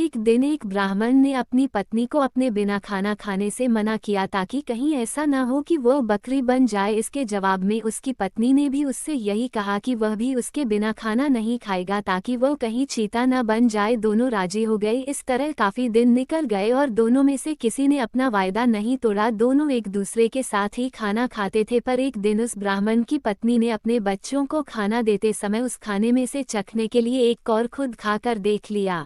एक दिन एक ब्राह्मण ने अपनी पत्नी को अपने बिना खाना खाने से मना किया ताकि कहीं ऐसा ना हो कि वह बकरी बन जाए। इसके जवाब में उसकी पत्नी ने भी उससे यही कहा कि वह भी उसके बिना खाना नहीं खाएगा ताकि वह कहीं चीता न बन जाए। दोनों राजी हो गए। इस तरह काफी दिन निकल गए और दोनों में से किसी ने अपना वायदा नहीं तोड़ा। दोनों एक दूसरे के साथ ही खाना खाते थे। पर एक दिन उस ब्राह्मण की पत्नी ने अपने बच्चों को खाना देते समय उस खाने में से चखने के लिए एक और खुद खाकर देख लिया।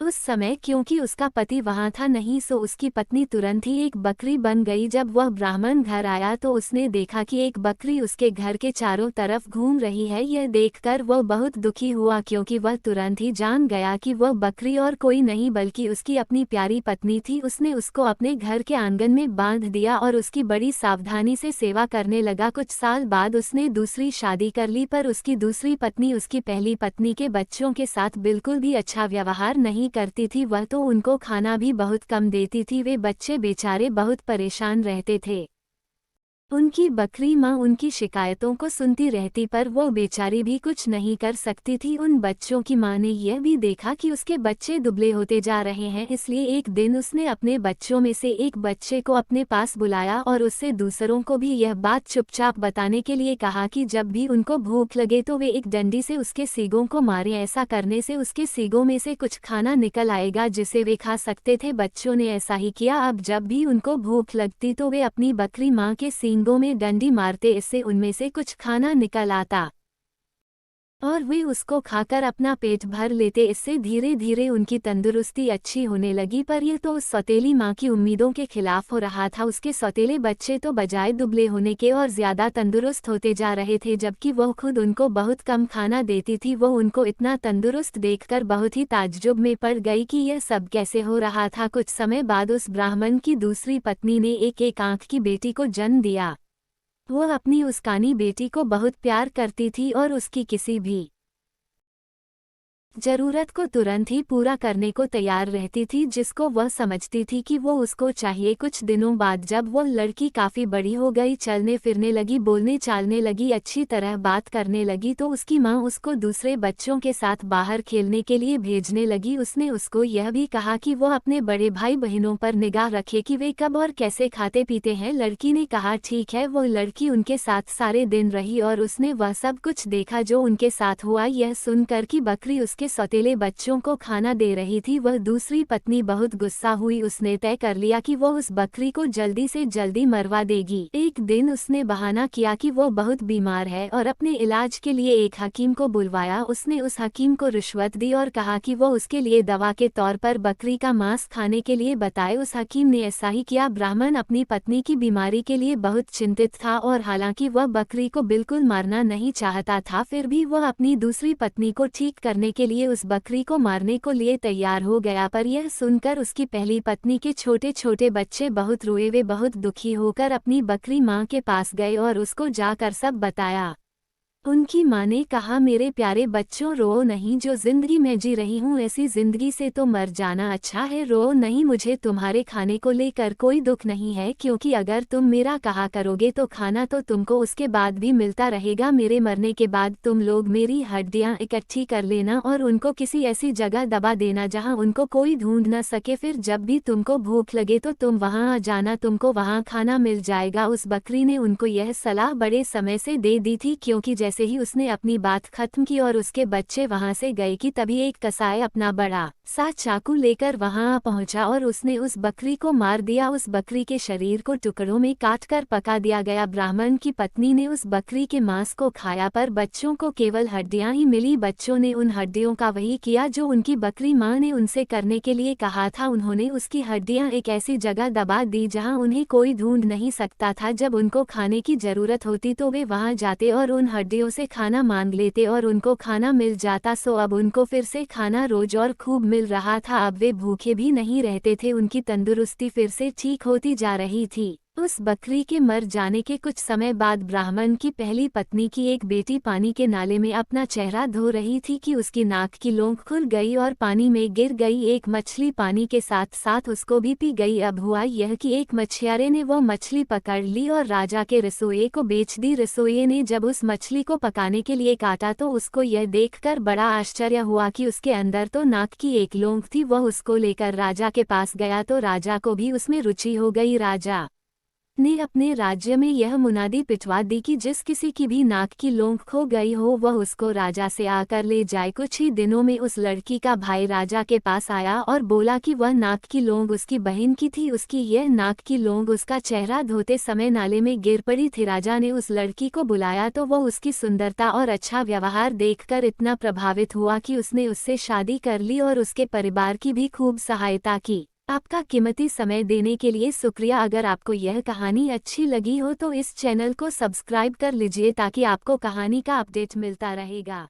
उस समय क्योंकि उसका पति वहां था नहीं, सो उसकी पत्नी तुरंत ही एक बकरी बन गई। जब वह ब्राह्मण घर आया तो उसने देखा कि एक बकरी उसके घर के चारों तरफ घूम रही है। यह देखकर वह बहुत दुखी हुआ क्योंकि वह तुरंत ही जान गया कि वह बकरी और कोई नहीं बल्कि उसकी अपनी प्यारी पत्नी थी। उसने उसको अपने घर के आंगन में बांध दिया और उसकी बड़ी सावधानी से सेवा करने लगा। कुछ साल बाद उसने दूसरी शादी कर ली, पर उसकी दूसरी पत्नी उसकी पहली पत्नी के बच्चों के साथ बिल्कुल भी अच्छा व्यवहार नहीं करती थी। वह तो उनको खाना भी बहुत कम देती थी। वे बच्चे बेचारे बहुत परेशान रहते थे। उनकी बकरी माँ उनकी शिकायतों को सुनती रहती पर वो बेचारी भी कुछ नहीं कर सकती थी। उन बच्चों की माँ ने यह भी देखा कि उसके बच्चे दुबले होते जा रहे हैं, इसलिए एक दिन उसने अपने बच्चों में से एक बच्चे को अपने पास बुलाया और उससे दूसरों को भी यह बात चुपचाप बताने के लिए कहा कि जब भी उनको भूख लगे तो वे एक डंडी से उसके सींगों को मारें। ऐसा करने से उसके सींगों में से कुछ खाना निकल आएगा जिसे वे खा सकते थे। बच्चों ने ऐसा ही किया। अब जब भी उनको भूख लगती तो वे अपनी बकरी माँ के सींगों में डंडी मारते, इससे उनमें से कुछ खाना निकल आता और वे उसको खाकर अपना पेट भर लेते। इससे धीरे धीरे उनकी तंदुरुस्ती अच्छी होने लगी। पर यह तो उस सौतेली माँ की उम्मीदों के खिलाफ हो रहा था। उसके सौतेले बच्चे तो बजाय दुबले होने के और ज्यादा तंदुरुस्त होते जा रहे थे, जबकि वह खुद उनको बहुत कम खाना देती थी। वह उनको इतना तंदुरुस्त देखकर बहुत ही ताज्जुब में पड़ गई कि यह सब कैसे हो रहा था। कुछ समय बाद उस ब्राह्मण की दूसरी पत्नी ने एक आंख की बेटी को जन्म दिया। वह अपनी उस कानी बेटी को बहुत प्यार करती थी और उसकी किसी भी जरूरत को तुरंत ही पूरा करने को तैयार रहती थी, जिसको वह समझती थी कि वो उसको चाहिए। कुछ दिनों बाद जब वह लड़की काफी बड़ी हो गई, चलने फिरने लगी, बोलने चालने लगी, अच्छी तरह बात करने लगी, तो उसकी माँ उसको दूसरे बच्चों के साथ बाहर खेलने के लिए भेजने लगी। उसने उसको यह भी कहा कि वह अपने बड़े भाई बहनों पर निगाह रखे कि वे कब और कैसे खाते पीते हैं। लड़की ने कहा ठीक है। वो लड़की उनके साथ सारे दिन रही और उसने वह सब कुछ देखा जो उनके साथ हुआ। यह सुनकर कि बकरी उसके सौतेले बच्चों को खाना दे रही थी, वह दूसरी पत्नी बहुत गुस्सा हुई। उसने तय कर लिया कि वह उस बकरी को जल्दी से जल्दी मरवा देगी। एक दिन उसने बहाना किया कि वो बहुत बीमार है और अपने इलाज के लिए एक हकीम को बुलवाया। उसने उस हकीम को रिश्वत दी और कहा कि वो उसके लिए दवा के तौर पर बकरी का मांस खाने के लिए बताए। उस हकीम ने ऐसा ही किया। ब्राह्मण अपनी पत्नी की बीमारी के लिए बहुत चिंतित था और हालांकि वह बकरी को बिल्कुल मारना नहीं चाहता था, फिर भी वह अपनी दूसरी पत्नी को ठीक करने के लिए उस बकरी को मारने को लिए तैयार हो गया। पर यह सुनकर उसकी पहली पत्नी के छोटे छोटे बच्चे बहुत रोए। वे बहुत दुखी होकर अपनी बकरी माँ के पास गए और उसको जाकर सब बताया। उनकी माँ ने कहा मेरे प्यारे बच्चों, रो नहीं। जो जिंदगी मैं जी रही हूँ ऐसी जिंदगी से तो मर जाना अच्छा है। रो नहीं, मुझे तुम्हारे खाने को लेकर कोई दुख नहीं है, क्योंकि अगर तुम मेरा कहा करोगे तो खाना तो तुमको उसके बाद भी मिलता रहेगा। मेरे मरने के बाद तुम लोग मेरी हड्डियाँ इकट्ठी कर लेना और उनको किसी ऐसी जगह दबा देना जहाँ उनको कोई ढूंढ न सके। फिर जब भी तुमको भूख लगे तो तुम वहाँ आ जाना, तुमको वहाँ खाना मिल जाएगा। उस बकरी ने उनको यह सलाह बड़े समय से दे दी थी, क्योंकि जैसे ही उसने अपनी बात खत्म की और उसके बच्चे वहां से गए कि तभी एक कसाई अपना बड़ा सा चाकू लेकर वहां पहुंचा और उसने उस बकरी को मार दिया। उस बकरी के शरीर को टुकड़ों में काटकर पका दिया गया। ब्राह्मण की पत्नी ने उस बकरी के मांस को खाया, पर बच्चों को केवल हड्डियां ही मिली। बच्चों ने उन हड्डियों का वही किया जो उनकी बकरी माँ ने उनसे करने के लिए कहा था। उन्होंने उसकी हड्डियां एक ऐसी जगह दबा दी जहां उन्हें कोई ढूंढ नहीं सकता था। जब उनको खाने की जरूरत होती तो वे वहां जाते और उन हड्डियों से खाना मांग लेते और उनको खाना मिल जाता। सो अब उनको फिर से खाना रोज और खूब मिल रहा था। अब वे भूखे भी नहीं रहते थे। उनकी तंदुरुस्ती फिर से ठीक होती जा रही थी। उस बकरी के मर जाने के कुछ समय बाद ब्राह्मण की पहली पत्नी की एक बेटी पानी के नाले में अपना चेहरा धो रही थी कि उसकी नाक की लोंग खुल गई और पानी में गिर गई। एक मछली पानी के साथ साथ उसको भी पी गई। अब हुआ यह कि एक मछुआरे ने वो मछली पकड़ ली और राजा के रसोइये को बेच दी। रसोइये ने जब उस मछली को पकाने के लिए काटा तो उसको यह देखकर बड़ा आश्चर्य हुआ कि उसके अंदर तो नाक की एक लोंग थी। वह उसको लेकर राजा के पास गया तो राजा को भी उसमें रुचि हो गई। राजा ने अपने राज्य में यह मुनादी पिटवा दी कि जिस किसी की भी नाक की लोंग खो गई हो वह उसको राजा से आकर ले जाए। कुछ ही दिनों में उस लड़की का भाई राजा के पास आया और बोला कि वह नाक की लोंग उसकी बहन की थी। उसकी यह नाक की लोंग उसका चेहरा धोते समय नाले में गिर पड़ी थी। राजा ने उस लड़की को बुलाया तो वह उसकी सुंदरता और अच्छा व्यवहार देखकर इतना प्रभावित हुआ कि उसने उससे शादी कर ली और उसके परिवार की भी खूब सहायता की। आपका कीमती समय देने के लिए शुक्रिया। अगर आपको यह कहानी अच्छी लगी हो तो इस चैनल को सब्सक्राइब कर लीजिए ताकि आपको कहानी का अपडेट मिलता रहेगा।